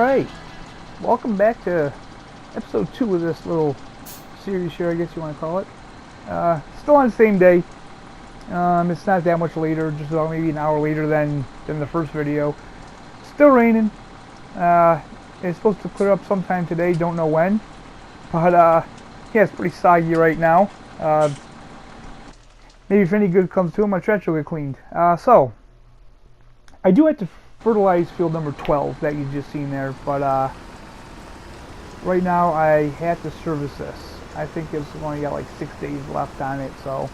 Alright, welcome back to episode 2 of this little series here, I guess you want to call it. Still on the same day. It's not that much later, just about maybe an hour later than the first video. Still raining. It's supposed to clear up sometime today, don't know when. But yeah, it's pretty soggy right now. Maybe if any good comes to it, my trash will get cleaned. So, I do have to fertilize field number 12 that you just seen there, but right now I have to service this. I think it's only got like 6 days left on it, so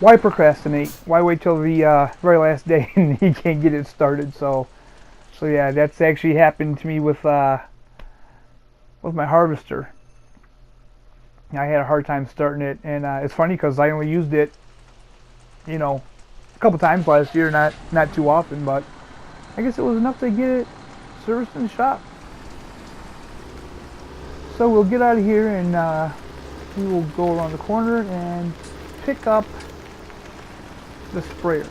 why procrastinate? Why wait till the very last day and you can't get it started? So yeah, that's actually happened to me with my harvester. I had a hard time starting it, and it's funny because I only used it, you know, a couple times last year, not too often, but I guess it was enough to get it serviced in the shop. So we'll get out of here and we will go around the corner and pick up the sprayer.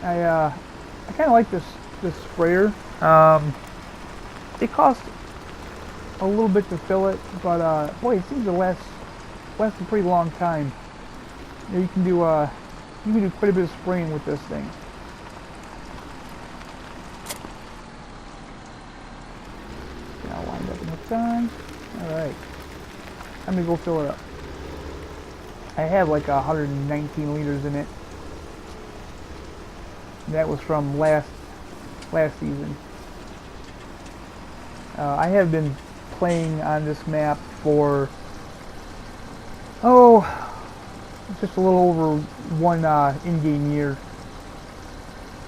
I kind of like this sprayer. It costs a little bit to fill it, but boy, it seems to last a pretty long time. You can do quite a bit of spraying with this thing. Now lined up enough time. All right, I'm gonna go fill it up. I have like 119 liters in it. That was from last season. I have been playing on this map for just a little over one in-game year.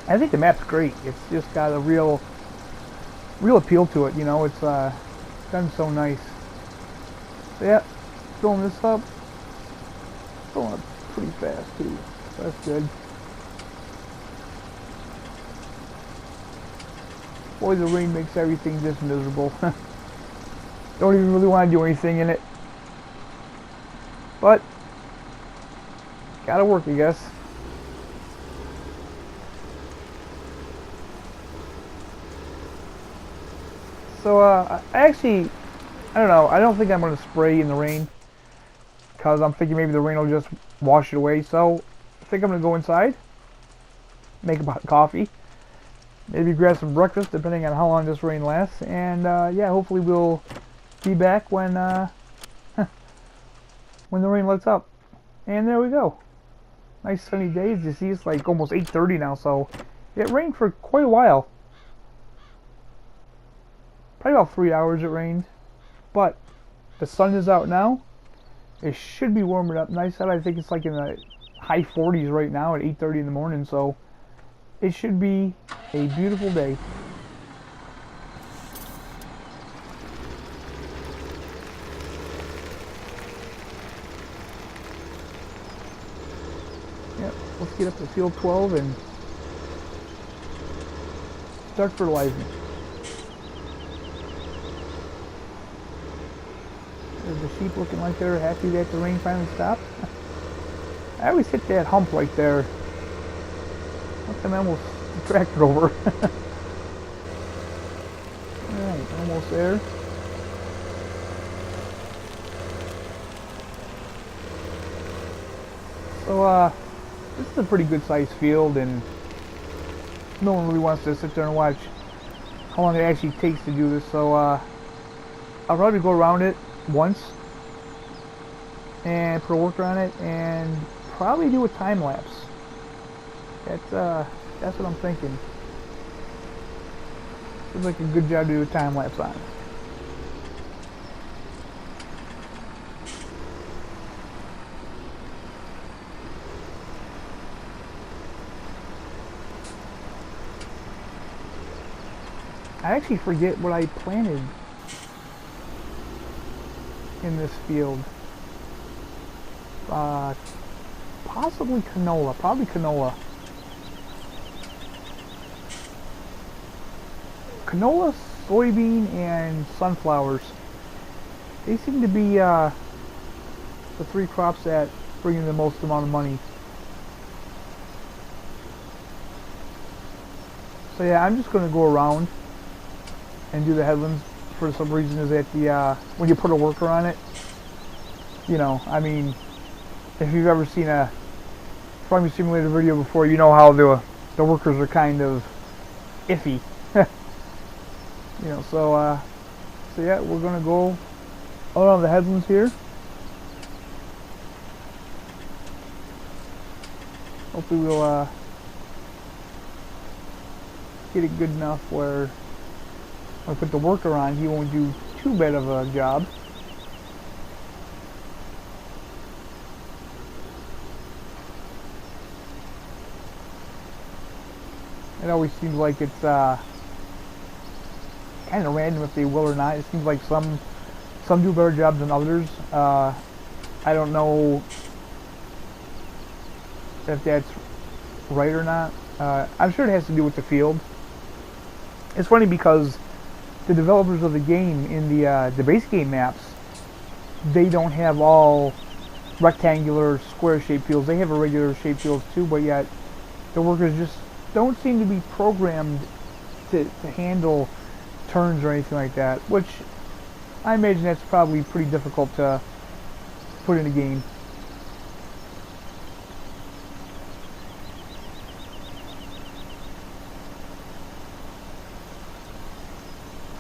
I think the map's great. It's just got a real appeal to it. You know, it's done so nice. So yeah, filling this up. Filling up pretty fast too. So that's good. Boy, the rain makes everything just miserable. Don't even really want to do anything in it. But gotta work, I guess. So I don't know. I don't think I'm gonna spray in the rain because I'm thinking maybe the rain will just wash it away. So I think I'm gonna go inside, make a pot of coffee, maybe grab some breakfast, depending on how long this rain lasts. And yeah, hopefully we'll be back when when the rain lets up. And there we go. Nice sunny days. You see, it's like almost 8:30 now, so it rained for quite a while. Probably about 3 hours it rained. But the sun is out now. It should be warming up nice out. I think it's like in the high 40s right now at 8:30 in the morning, so it should be a beautiful day. Yep, let's get up to field 12 and start fertilizing. There's the sheep looking like they're happy that the rain finally stopped. I always hit that hump right there. Let them almost tractor over. Alright, almost there. So this is a pretty good sized field, and no one really wants to sit there and watch how long it actually takes to do this. So I'll probably go around it once and put a worker on it and probably do a time lapse. That's what I'm thinking. Seems like a good job to do a time lapse on. I actually forget what I planted in this field. Possibly canola. Probably canola. Canola, soybean, and sunflowers. They seem to be the three crops that bring in the most amount of money. So yeah, I'm just going to go around and do the headlands. For some reason is that the when you put a worker on it, you know, I mean, if you've ever seen a farming simulator video before, you know how the workers are kind of iffy. You know, so yeah, we're gonna go around the headlands here. Hopefully we'll get it good enough where when I put the worker on, he won't do too bad of a job. It always seems like it's kind of random if they will or not. It seems like some do a better job than others. I don't know if that's right or not. I'm sure it has to do with the field. It's funny because the developers of the game in the base game maps, they don't have all rectangular square shaped fields. They have irregular shaped fields too, but yet the workers just don't seem to be programmed to handle turns or anything like that, which I imagine that's probably pretty difficult to put in a game.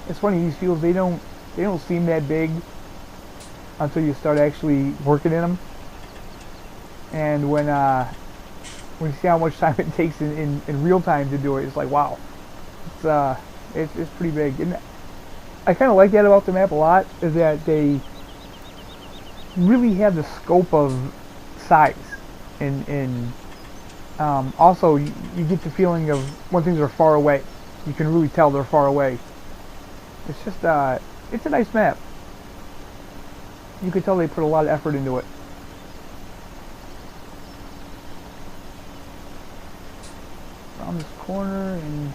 It's funny, these fields, they don't seem that big until you start actually working in them. And when you see how much time it takes in real time to do it, it's like, wow, it's pretty big. And I kind of like that about the map a lot, is that they really have the scope of size, and also you get the feeling of when things are far away. You can really tell they're far away. It's just it's a nice map. You can tell they put a lot of effort into it. Around this corner and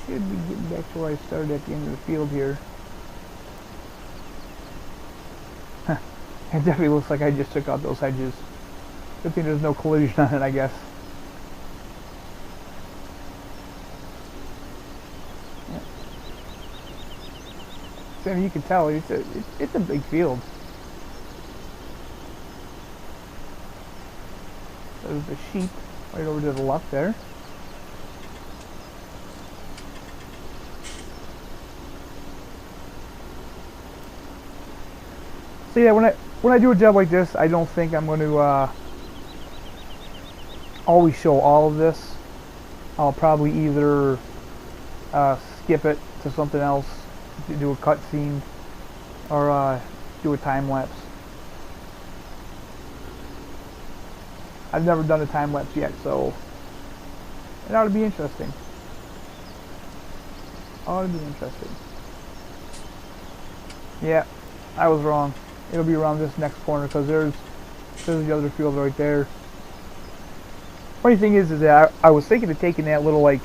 should be getting back to where I started at the end of the field here. It definitely looks like I just took out those hedges. Good thing there's no collision on it, I guess. Yeah. So you can tell it's a big field. There's the sheep right over to the left there. So yeah, when I do a job like this, I don't think I'm going to always show all of this. I'll probably either skip it to something else, to do a cutscene, or do a time lapse. I've never done a time lapse yet, so it ought to be interesting. Ought to be interesting. Yeah, I was wrong. It'll be around this next corner because there's the other field right there. Funny thing is that I was thinking of taking that little like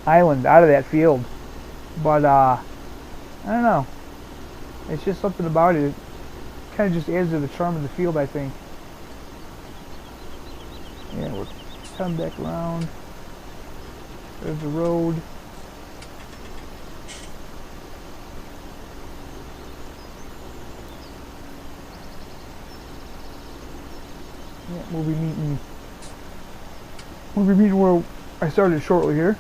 island out of that field, but I don't know. It's just something about it. It kind of just adds to the charm of the field, I think. Yeah, we're coming back around. There's the road. Yeah, we'll be meeting where I started shortly here.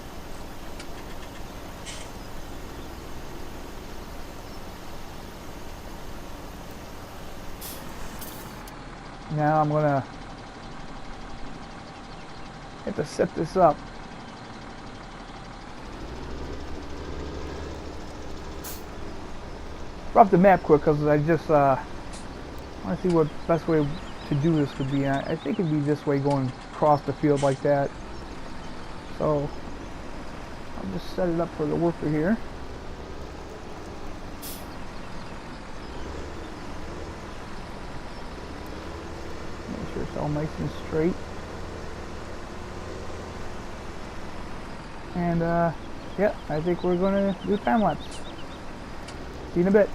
Now I'm gonna have to set this up. Drop the map quick because I just want to see what best way to do this would be. I think it'd be this way, going across the field like that. So I'll just set it up for the worker here. Make sure it's all nice and straight. And yeah, I think we're gonna do time lapse. See you in a bit.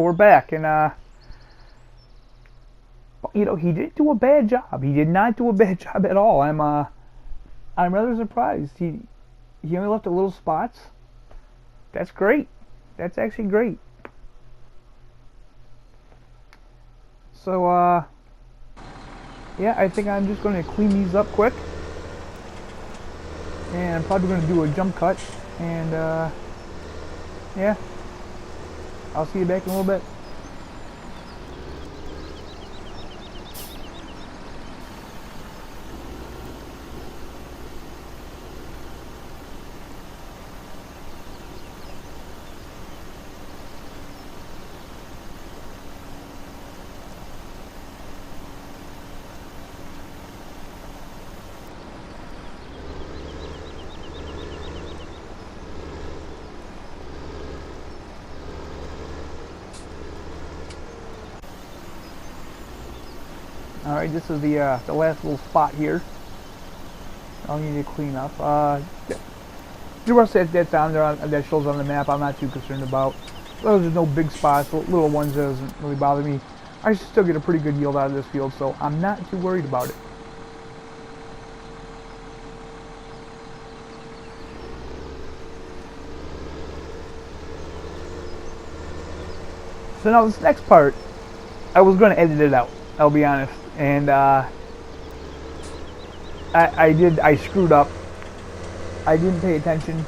we're back, and he didn't do a bad job. He did not do a bad job at all. I'm rather surprised. He only left a little spots. That's great. That's actually great. So yeah, I think I'm just going to clean these up quick, and I'm probably going to do a jump cut, and yeah, I'll see you back in a little bit. Alright, this is the last little spot here I'll need to clean up. The rest that's on there, that shows on the map, I'm not too concerned about. Those are no big spots, little ones that doesn't really bother me. I should still get a pretty good yield out of this field, so I'm not too worried about it. So now this next part, I was going to edit it out, I'll be honest. And I screwed up. I didn't pay attention.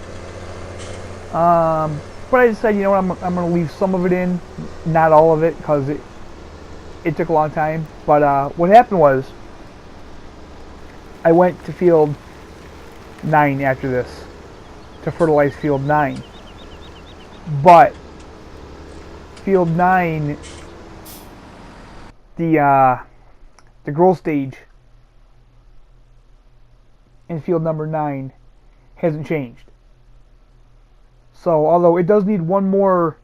But I decided, you know what, I'm going to leave some of it in, not all of it, because it took a long time. But what happened was, I went to field 9 after this, to fertilize field 9. But field 9, the growth stage in field number 9 hasn't changed. So although it does need one more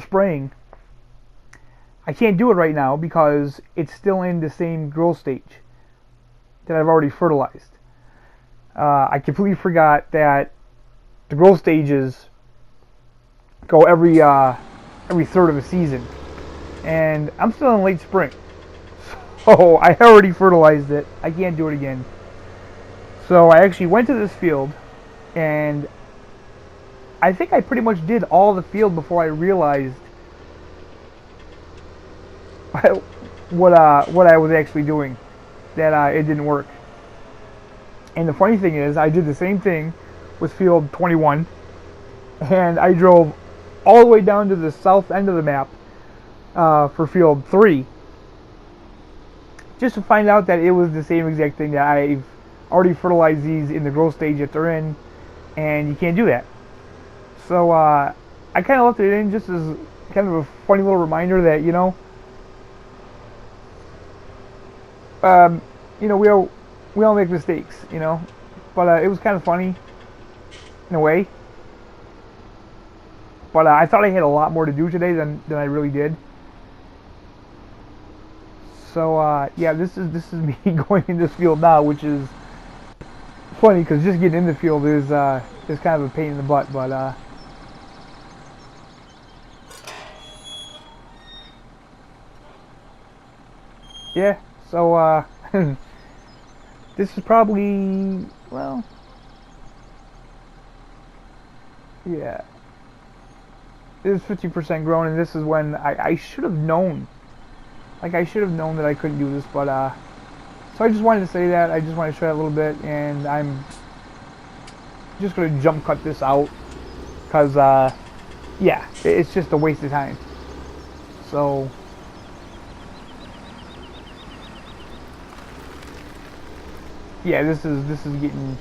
spraying, I can't do it right now because it's still in the same growth stage that I've already fertilized. I completely forgot that the growth stages go every third of a season, and I'm still in late spring, so I already fertilized it. I can't do it again. So I actually went to this field, and I think I pretty much did all the field before I realized what I was actually doing, that it didn't work. And the funny thing is, I did the same thing with field 21, and I drove all the way down to the south end of the map for field 3, just to find out that it was the same exact thing, that I've already fertilized these in the growth stage that they're in, and you can't do that. So I kind of left it in just as kind of a funny little reminder that, you know, we all make mistakes, you know, but it was kind of funny in a way. But I thought I had a lot more to do today than I really did. So yeah, this is me going in this field now, which is funny because just getting in the field is kind of a pain in the butt. But yeah, so this is probably, well, yeah, it is 50% grown, and this is when I should have known. Like, I should have known that I couldn't do this, but so I just wanted to say that. I just wanted to show that a little bit, and I'm just going to jump cut this out because yeah, it's just a waste of time. So yeah, this is getting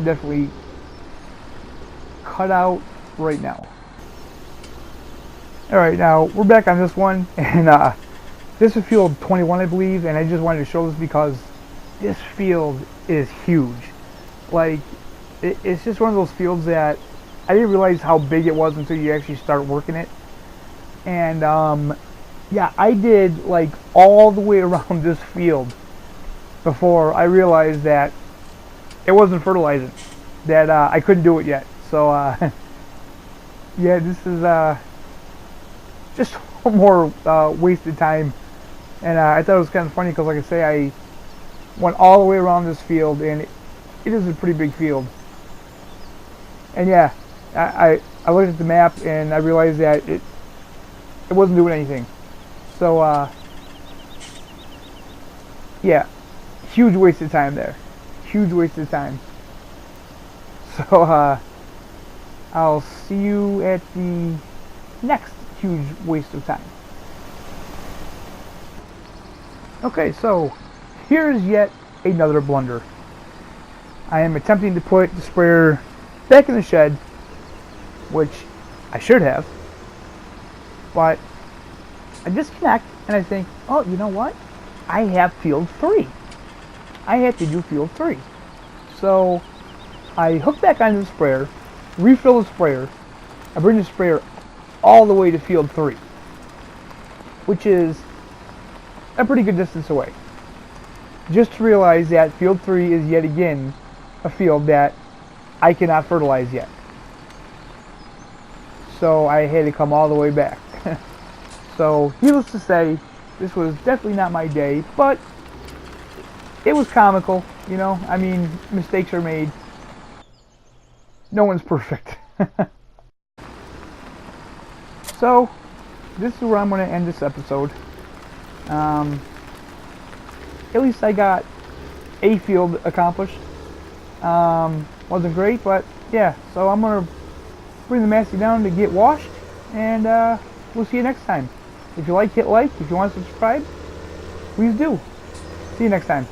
definitely cut out right now. Alright, now we're back on this one, and this is field 21, I believe, and I just wanted to show this because this field is huge. Like, it's just one of those fields that I didn't realize how big it was until you actually start working it. And yeah, I did like all the way around this field before I realized that it wasn't fertilizing, that I couldn't do it yet. So Yeah, this is just one more wasted time. And I thought it was kind of funny because, like I say, I went all the way around this field, and it is a pretty big field. And yeah, I looked at the map and I realized that it wasn't doing anything. So yeah, huge waste of time there. Huge waste of time. So I'll see you at the next huge waste of time. Okay, so here's yet another blunder. I am attempting to put the sprayer back in the shed, which I should have, but I disconnect and I think, oh, you know what? I have field 3. I have to do field 3. So I hook back onto the sprayer, refill the sprayer, I bring the sprayer all the way to field 3, which is a pretty good distance away. Just to realize that field 3 is yet again a field that I cannot fertilize yet. So I had to come all the way back. So needless to say, this was definitely not my day, but it was comical, you know. I mean, mistakes are made. No one's perfect. So this is where I'm going to end this episode. At least I got a field accomplished. Wasn't great, but yeah. So I'm going to bring the Massey down to get washed, and we'll see you next time. If you like, hit like. If you want to subscribe, please do. See you next time.